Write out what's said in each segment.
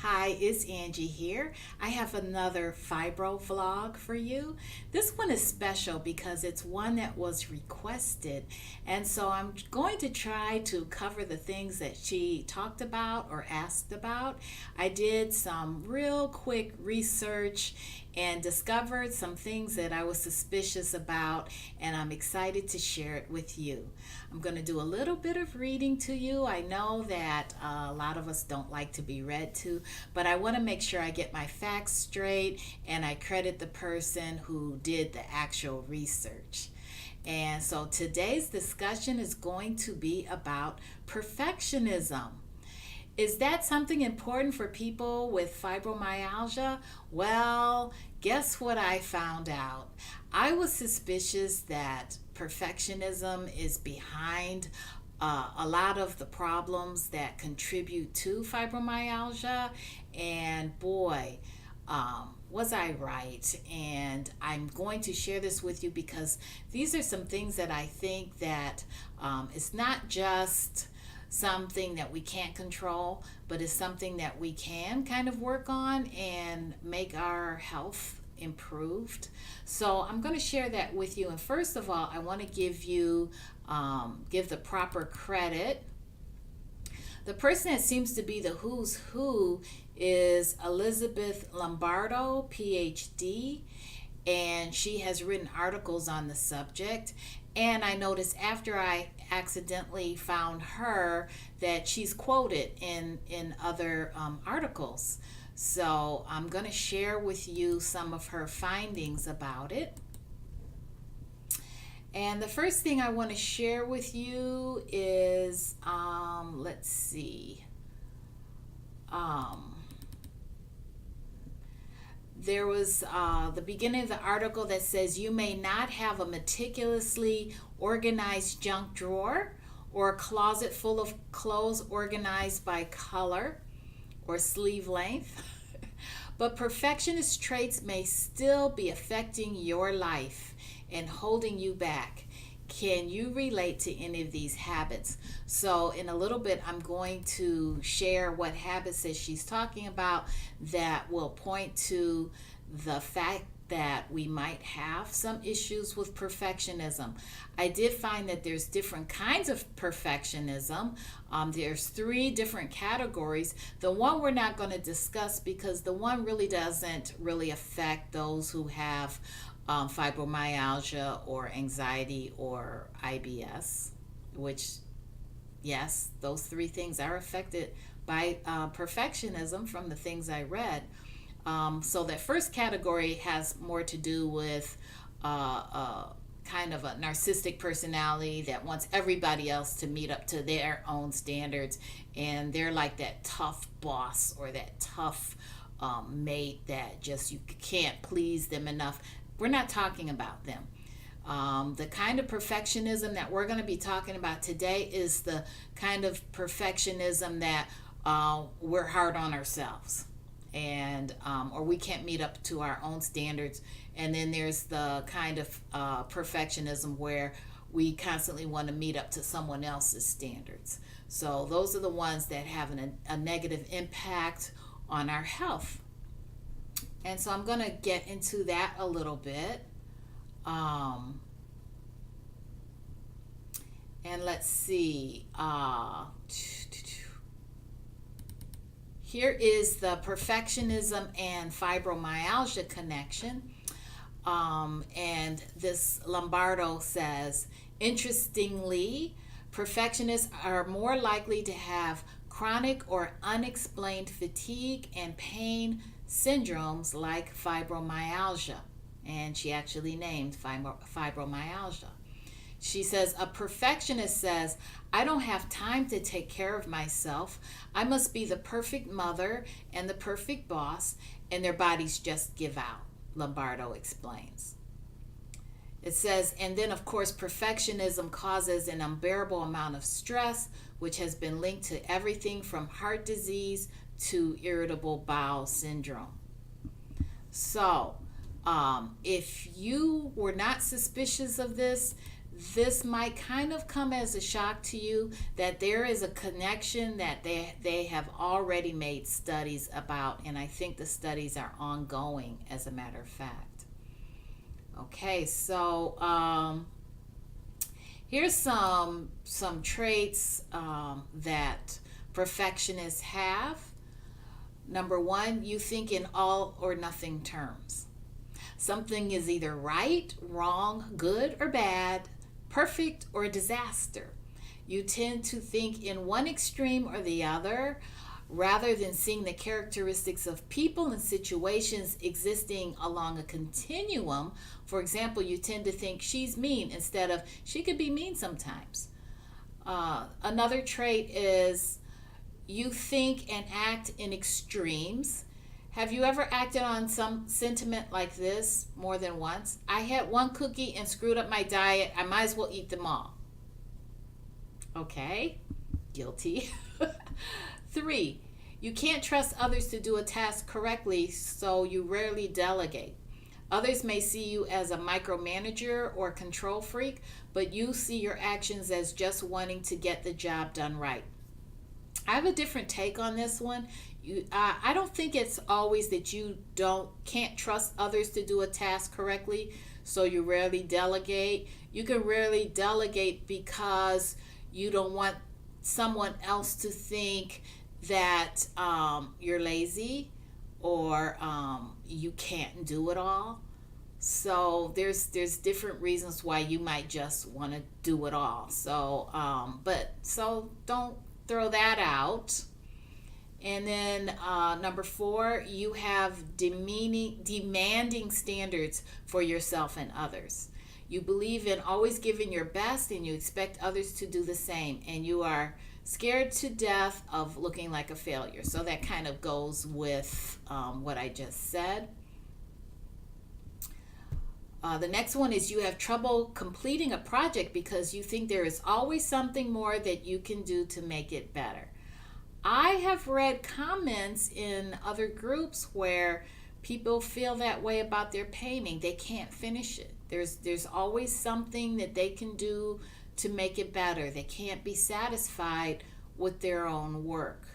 Hi, it's Angie here. I have another fibro vlog for you. This one is special because it's one that was requested, and so I'm going to try to cover the things that she talked about or asked about. I did some real quick research and discovered some things that I was suspicious about, and I'm excited to share it with you. I'm going to do a little bit of reading to you. I know that a lot of us don't like to be read to, but I want to make sure I get my facts straight and I credit the person who did the actual research. And so today's discussion is going to be about perfectionism. Is that something important for people with fibromyalgia? Well, guess what I found out? I was suspicious that perfectionism is behind a lot of the problems that contribute to fibromyalgia, and boy, was I right. And I'm going to share this with you because these are some things that I think that it's not just something that we can't control, but it's something that we can kind of work on and make our health improved. So I'm going to share that with you. And first of all, I want to give the proper credit. The person that seems to be the who's who is Elizabeth Lombardo Phd, and she has written articles on the subject. And I noticed after I accidentally found her that she's quoted in other articles. So I'm going to share with you some of her findings about it. And the first thing I want to share with you is, let's see. There was the beginning of the article that says you may not have a meticulously organized junk drawer or a closet full of clothes organized by color or sleeve length, but perfectionist traits may still be affecting your life and holding you back. Can you relate to any of these habits? So in a little bit, I'm going to share what habits that she's talking about that will point to the fact that we might have some issues with perfectionism. I did find that there's different kinds of perfectionism. There's 3 different categories. The one we're not going to discuss because the one really doesn't really affect those who have fibromyalgia or anxiety or IBS, which, yes, those 3 things are affected by perfectionism from the things I read. So that first category has more to do with kind of a narcissistic personality that wants everybody else to meet up to their own standards, and they're like that tough boss or that tough mate that just you can't please them enough. We're not talking about them. The kind of perfectionism that we're going to be talking about today is the kind of perfectionism that we're hard on ourselves, and or we can't meet up to our own standards. And then there's the kind of perfectionism where we constantly want to meet up to someone else's standards. So those are the ones that have a negative impact on our health. And so I'm going to get into that a little bit. And let's see. Here is the perfectionism and fibromyalgia connection. And this Lombardo says, interestingly, perfectionists are more likely to have chronic or unexplained fatigue and pain syndromes like fibromyalgia. And she actually named fibromyalgia. She says, a perfectionist says, I don't have time to take care of myself. I must be the perfect mother and the perfect boss, and their bodies just give out, Lombardo explains. It says, and then of course, perfectionism causes an unbearable amount of stress, which has been linked to everything from heart disease to irritable bowel syndrome. So, if you were not suspicious of this, this might kind of come as a shock to you that there is a connection that they have already made studies about, and I think the studies are ongoing, as a matter of fact. Okay, so here's some traits that perfectionists have. Number one, you think in all or nothing terms. Something is either right, wrong, good or bad, perfect or a disaster. You tend to think in one extreme or the other, rather than seeing the characteristics of people and situations existing along a continuum. For example, you tend to think she's mean instead of she could be mean sometimes. Another trait is you think and act in extremes. Have you ever acted on some sentiment like this more than once? I had one cookie and screwed up my diet. I might as well eat them all. Okay, guilty. 3, you can't trust others to do a task correctly, so you rarely delegate. Others may see you as a micromanager or control freak, but you see your actions as just wanting to get the job done right. I have a different take on this one. I don't think it's always that you can't trust others to do a task correctly, so you rarely delegate. You can rarely delegate because you don't want someone else to think that you're lazy or you can't do it all. So there's different reasons why you might just want to do it all. So so don't throw that out. And then number 4, you have demanding standards for yourself and others. You believe in always giving your best, and you expect others to do the same. And you are scared to death of looking like a failure. So that kind of goes with what I just said. The next one is you have trouble completing a project because you think there is always something more that you can do to make it better. I have read comments in other groups where people feel that way about their painting. They can't finish it. There's always something that they can do to make it better. They can't be satisfied with their own work.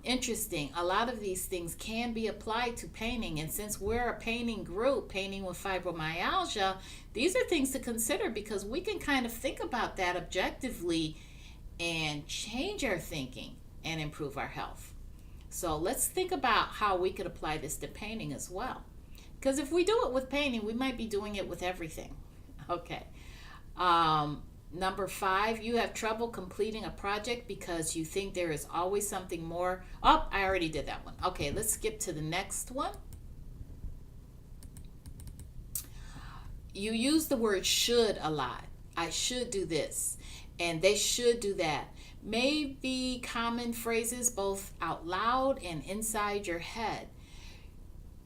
Interesting. A lot of these things can be applied to painting, and since we're a painting group, painting with fibromyalgia, these are things to consider because we can kind of think about that objectively and change our thinking and improve our health. So let's think about how we could apply this to painting as well. Because if we do it with painting, we might be doing it with everything. Okay. Number 5, you have trouble completing a project because you think there is always something more. Oh, I already did that one. Okay, let's skip to the next one. You use the word should a lot. I should do this, and they should do that. Maybe common phrases both out loud and inside your head.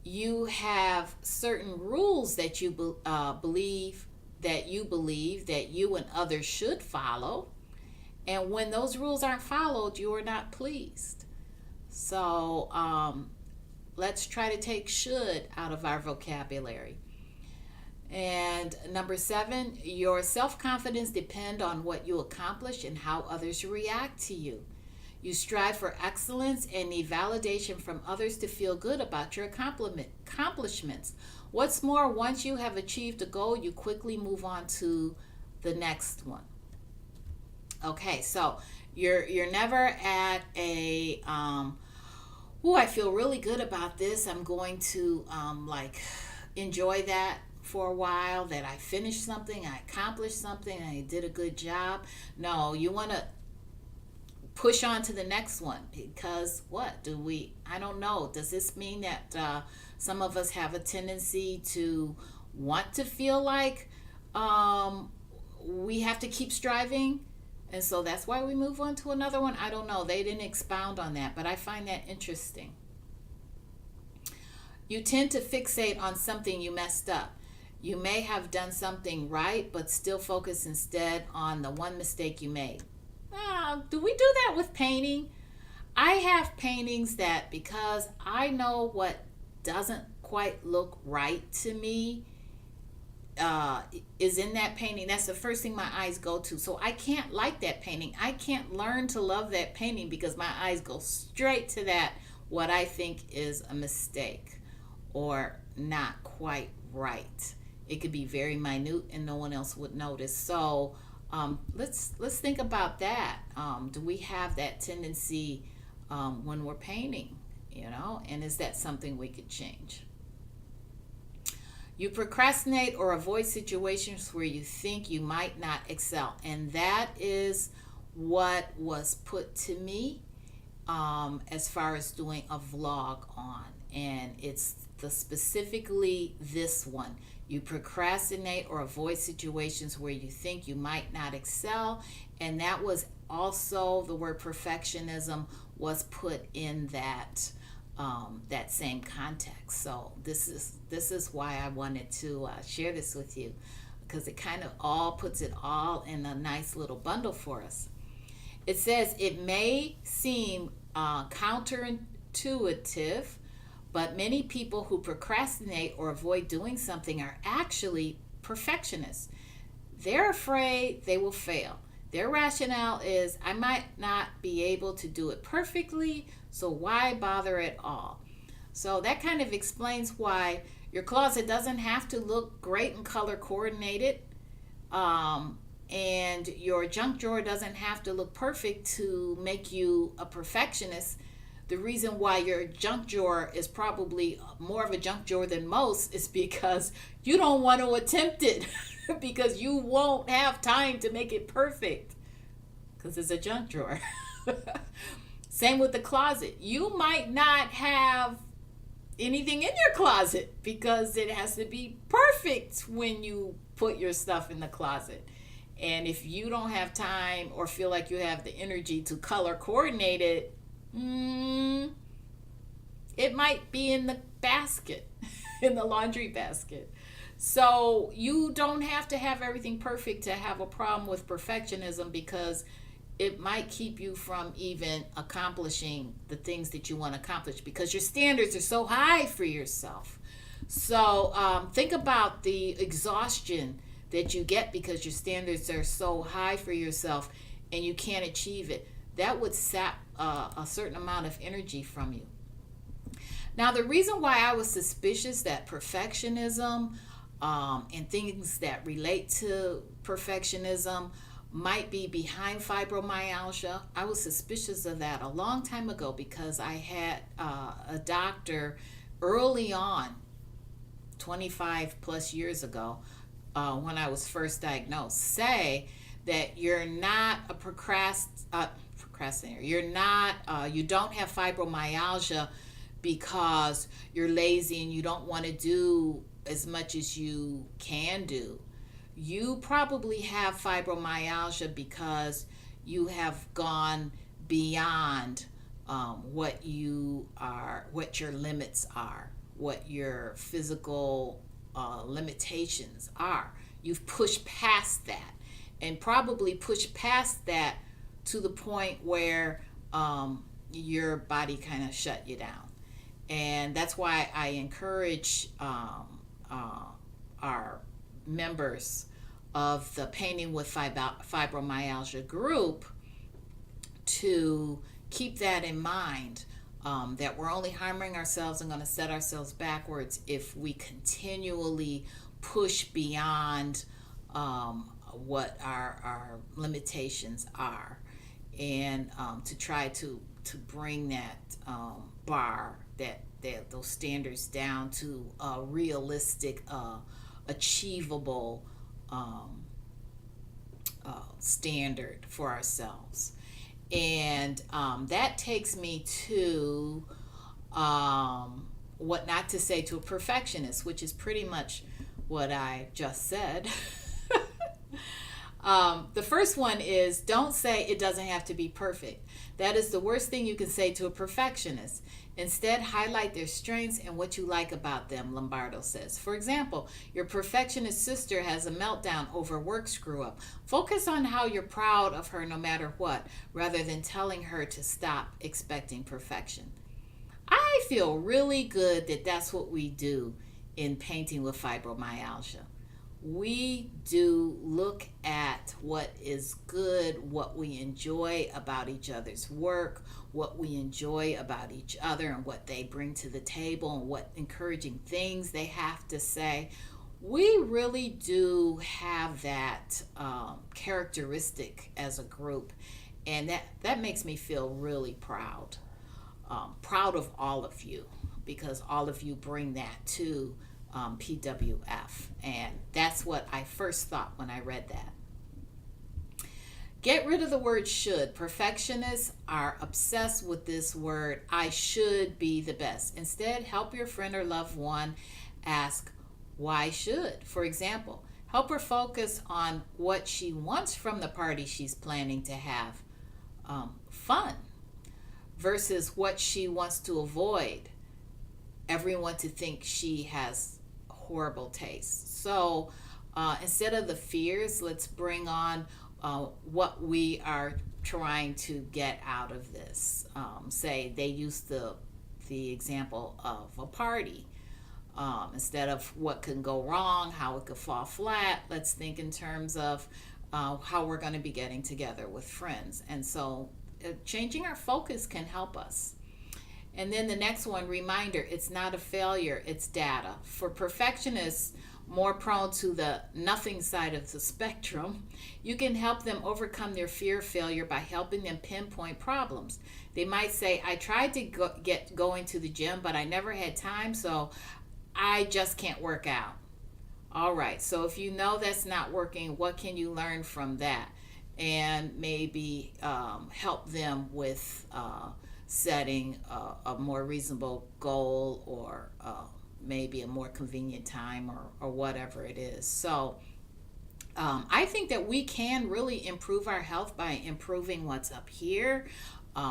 You have certain rules that you believe that you and others should follow, and when those rules aren't followed, you are not pleased. So let's try to take should out of our vocabulary. And number 7, your self-confidence depends on what you accomplish and how others react to you. You strive for excellence and need validation from others to feel good about your accomplishments. What's more, once you have achieved a goal, you quickly move on to the next one. Okay, so you're never at a I feel really good about this. I'm going to enjoy that for a while, that I finished something, I accomplished something, I did a good job. No, you want to push on to the next one because I don't know. Does this mean that some of us have a tendency to want to feel like we have to keep striving? And so that's why we move on to another one? I don't know. They didn't expound on that, but I find that interesting. You tend to fixate on something you messed up. You may have done something right, but still focus instead on the one mistake you made. Do we do that with painting? I have paintings that because I know what doesn't quite look right to me, is in that painting, that's the first thing my eyes go to. So I can't like that painting. I can't learn to love that painting because my eyes go straight to that, what I think is a mistake or not quite right. It could be very minute and no one else would notice. So let's think about that. Do we have that tendency when we're painting, and is that something we could change? You procrastinate or avoid situations where you think you might not excel. And that is what was put to me as far as doing a vlog on. And it's specifically this one. You procrastinate or avoid situations where you think you might not excel. And that was also the word perfectionism was put in that same context. So this is why I wanted to share this with you, because it kind of all puts it all in a nice little bundle for us. It says it may seem counterintuitive, but many people who procrastinate or avoid doing something are actually perfectionists. They're afraid they will fail. Their rationale is, I might not be able to do it perfectly, so why bother at all? So that kind of explains why your closet doesn't have to look great and color coordinated, and your junk drawer doesn't have to look perfect to make you a perfectionist. The reason why your junk drawer is probably more of a junk drawer than most is because you don't want to attempt it because you won't have time to make it perfect because it's a junk drawer. Same with the closet. You might not have anything in your closet because it has to be perfect when you put your stuff in the closet. And if you don't have time or feel like you have the energy to color coordinate it, it might be in the basket, in the laundry basket. So you don't have to have everything perfect to have a problem with perfectionism, because it might keep you from even accomplishing the things that you want to accomplish because your standards are so high for yourself. So think about the exhaustion that you get because your standards are so high for yourself and you can't achieve it. That would sap a certain amount of energy from you. Now, the reason why I was suspicious that perfectionism and things that relate to perfectionism might be behind fibromyalgia, I was suspicious of that a long time ago because I had a doctor early on, 25 plus years ago, when I was first diagnosed, say that you're not a procrastinator. You don't have fibromyalgia because you're lazy and you don't want to do as much as you can do. You probably have fibromyalgia because you have gone beyond what your limits are, what your physical limitations are. You've pushed past that, and probably pushed past that to the point where your body kind of shut you down. And that's why I encourage our members of the Painting with Fibromyalgia group to keep that in mind, that we're only harming ourselves and going to set ourselves backwards if we continually push beyond what our limitations are, and to try to bring that bar, that those standards down to a realistic, achievable standard for ourselves. And that takes me to what not to say to a perfectionist, which is pretty much what I just said. The first one is, don't say it doesn't have to be perfect. That is the worst thing you can say to a perfectionist. Instead, highlight their strengths and what you like about them, Lombardo says. For example, your perfectionist sister has a meltdown over work screw-up. Focus on how you're proud of her no matter what, rather than telling her to stop expecting perfection. I feel really good that that's what we do in Painting with Fibromyalgia. we do look at what is good, what we enjoy about each other's work, what we enjoy about each other, and what they bring to the table, and what encouraging things they have to say. We really do have that characteristic as a group, and that makes me feel really proud. Proud of all of you, because all of you bring that to PWF. And that's what I first thought when I read that. Get rid of the word should. Perfectionists are obsessed with this word, I should be the best. Instead, help your friend or loved one ask, why should? For example, help her focus on what she wants from the party she's planning to have, fun, versus what she wants to avoid, everyone to think she has horrible taste. So instead of the fears, let's bring on what we are trying to get out of this. Say they use the example of a party. Instead of what can go wrong, how it could fall flat, let's think in terms of how we're going to be getting together with friends. And so changing our focus can help us. And then the next one, reminder, it's not a failure, it's data. For perfectionists, more prone to the nothing side of the spectrum, you can help them overcome their fear of failure by helping them pinpoint problems. They might say, I tried to get going to the gym, but I never had time, so I just can't work out. All right, so if you know that's not working, what can you learn from that? And maybe help them with setting a more reasonable goal, or maybe a more convenient time, or whatever it is. So I think that we can really improve our health by improving what's up here.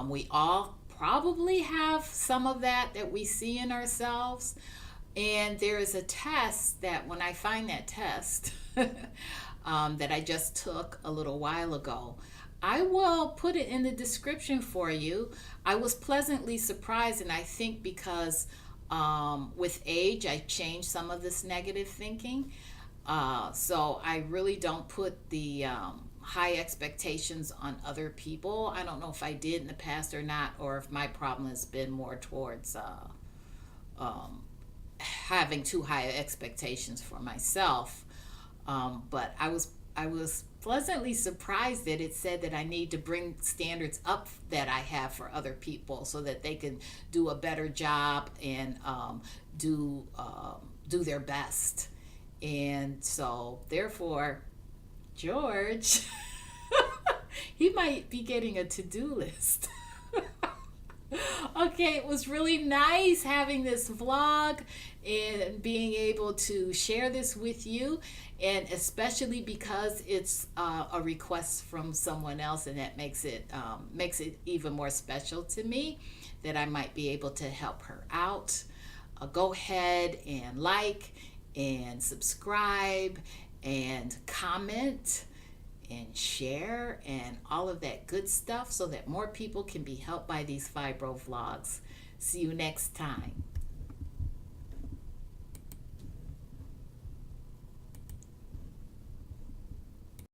We all probably have some of that we see in ourselves. And there is a test that when I find that test that I just took a little while ago, I will put it in the description for you. I was pleasantly surprised, and I think because with age, I changed some of this negative thinking. So I really don't put the high expectations on other people. I don't know if I did in the past or not, or if my problem has been more towards having too high expectations for myself. But I was pleasantly surprised that it said that I need to bring standards up that I have for other people, so that they can do a better job and do their best. And so therefore, George, he might be getting a to-do list. Okay, it was really nice having this vlog and being able to share this with you, and especially because it's a request from someone else, and that makes it even more special to me that I might be able to help her out. Go ahead and like and subscribe and comment and share and all of that good stuff, so that more people can be helped by these fibro vlogs. See you next time.